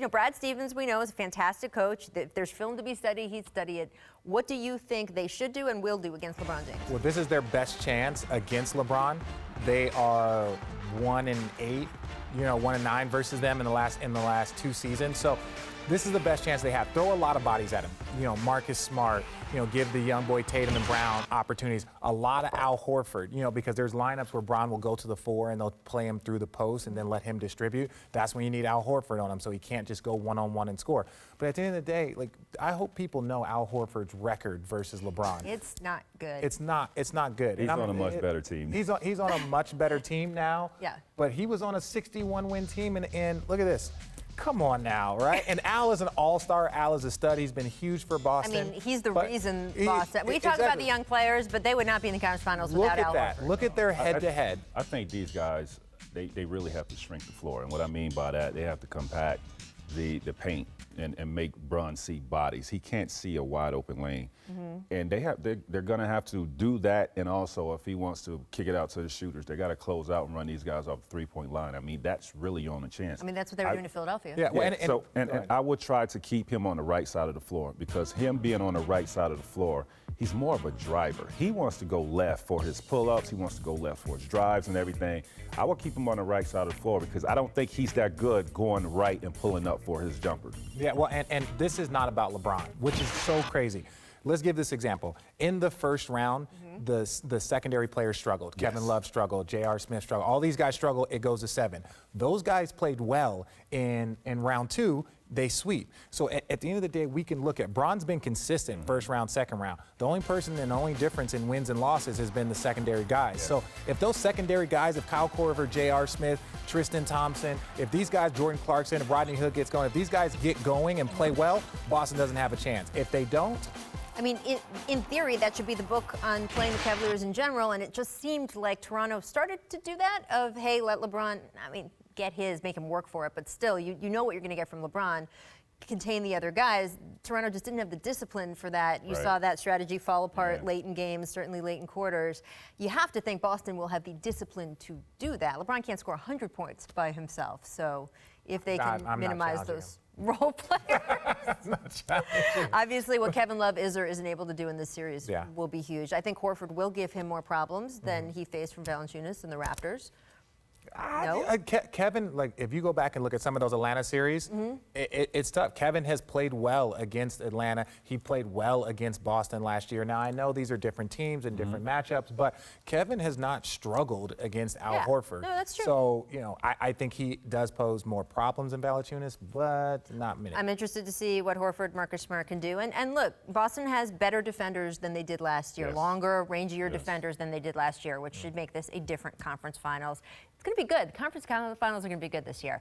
You know, Brad Stevens, we know, is a fantastic coach. If there's film to be studied, he'd study it. What do you think they should do and will do against LeBron James? Well, this is their best chance against LeBron. They are 1-8, 1-9 versus them in the last 2 seasons. So this is the best chance they have. Throw a lot of bodies at him. Marcus Smart, give the young boy Tatum and Brown opportunities. A lot of Al Horford, because there's lineups where Brown will go to the 4 and they'll play him through the post and then let him distribute. That's when you need Al Horford on him so he can't just go one-on-one and score. But at the end of the day, I hope people know Al Horford's record versus LeBron. It's not good. It's not good. He's on a much better team. He's on a much better team now. Yeah. But he was on a 61-win team, and look at this. Come on now, right? And Al is an all-star. Al is a stud. He's been huge for Boston. I mean, he's the reason Boston. We talk about the young players, but they would not be in the conference finals without Al Horford. Look at their head-to-head. I think these guys, they really have to shrink the floor. And what I mean by that, they have to compact the paint and make Bron see bodies. He can't see a wide-open lane. And they're going to have to do that. And also, if he wants to kick it out to the shooters, they got to close out and run these guys off the three-point line. I mean, that's really on a chance. I mean, that's what they were doing to Philadelphia. Yeah, well, and I would try to keep him on the right side of the floor, because him being on the right side of the floor, he's more of a driver. He wants to go left for his pull-ups. He wants to go left for his drives and everything. I would keep him on the right side of the floor because I don't think he's that good going right and pulling up for his jumpers. Yeah, well, and this is not about LeBron, which is so crazy. Let's give this example. In the first round, the secondary players struggled. Yes. Kevin Love struggled. J.R. Smith struggled. All these guys struggled. It goes to 7. Those guys played well in round 2. They sweep. So at the end of the day, we can look at Bron's been consistent first round, second round. The only person and the only difference in wins and losses has been the secondary guys. Yeah. So if those secondary guys, if Kyle Korver, J.R. Smith, Tristan Thompson, if these guys, Jordan Clarkson, if Rodney Hood gets going, if these guys get going and play well, Boston doesn't have a chance. If they don't, I mean, in theory, that should be the book on playing the Cavaliers in general, and it just seemed like Toronto started to do that of, hey, let LeBron, get his, make him work for it, but still, you know what you're going to get from LeBron, contain the other guys. Toronto just didn't have the discipline for that. You saw that strategy fall apart late in games, certainly late in quarters. You have to think Boston will have the discipline to do that. LeBron can't score 100 points by himself, so if they can minimize those role players. Obviously, what Kevin Love is or isn't able to do in this series will be huge. I think Horford will give him more problems than he faced from Valanciunas and the Raptors. No? Kevin, if you go back and look at some of those Atlanta series, it's tough. Kevin has played well against Atlanta. He played well against Boston last year. Now, I know these are different teams and different matchups, but Kevin has not struggled against Al Horford. No, that's true. So, I think he does pose more problems than Valanciunas, but not many. I'm interested to see what Horford, Marcus Smart can do. And look, Boston has better defenders than they did last year, longer, rangier defenders than they did last year, which should make this a different conference finals. It's going to be good. Conference finals are going to be good this year.